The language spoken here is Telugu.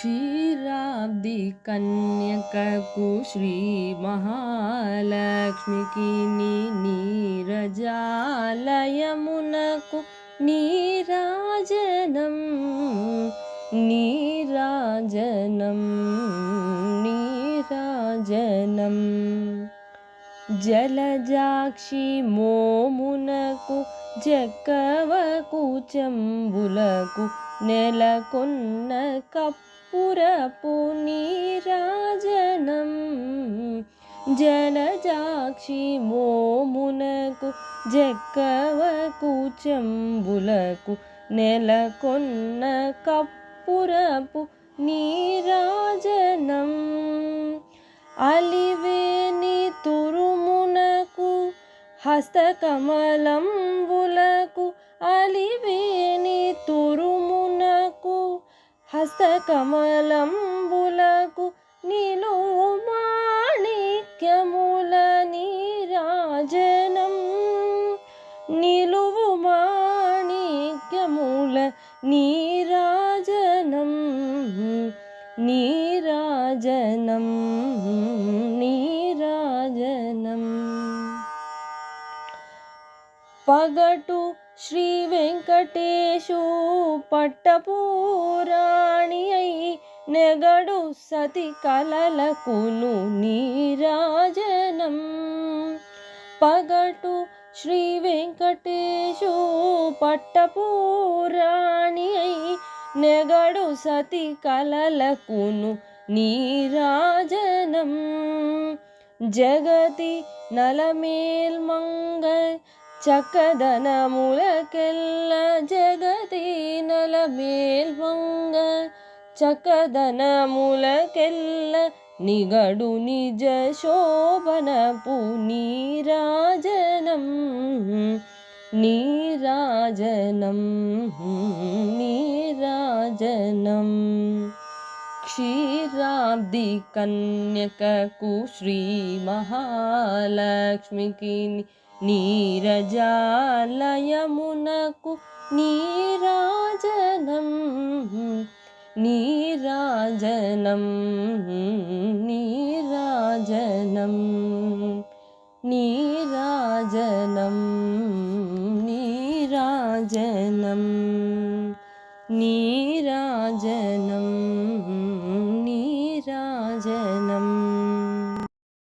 క్షీరాబ్ది కన్యకకు శ్రీ మహాలక్ష్మికి నీరజాలయమునకు నీరాజనం నీరాజనం నీరాజనం జలజాక్షి మోమునకు జక్కవకు చెంబులకు నెలకొన్న కప్పురపు నీరాజనం జలజాక్షి మోమునకు జక్కవకు చెంబులకు నెలకొన్న కప్పురపు నీరాజనం అలివేని తురుమునకు హస్తకమలంబులకు అలివేని తురుమునకు హస్తకమలంబులకు నిలువు మాణిక్యముల నీరాజనం నిలువు మాణిక్యముల నీరాజనం నీరాజనం నీరాజనం పగటు శ్రీ వెంకటేశు పట్టపురాణి అయి నెగడు సతి కలలకును నీరాజనం పగటు శ్రీ వెంకటేశు పట్టపురాణి అయి నెగడు సతి కలలకును నీరాజనం జగతి నలమేల్మంగ చక్కదనములకెల్ల జగతి నలమేల్మంగ చక్కదనములకెల్ల నిగడు నిజ శోభనపు నీరాజనం నీరాజనం నీరాజనం క్షీరాబ్ది కన్యకకు శ్రీ మహాలక్ష్మికి నీరజాలయమునకు నీరాజనం నీరాజనం నీరాజనం నీరాజనం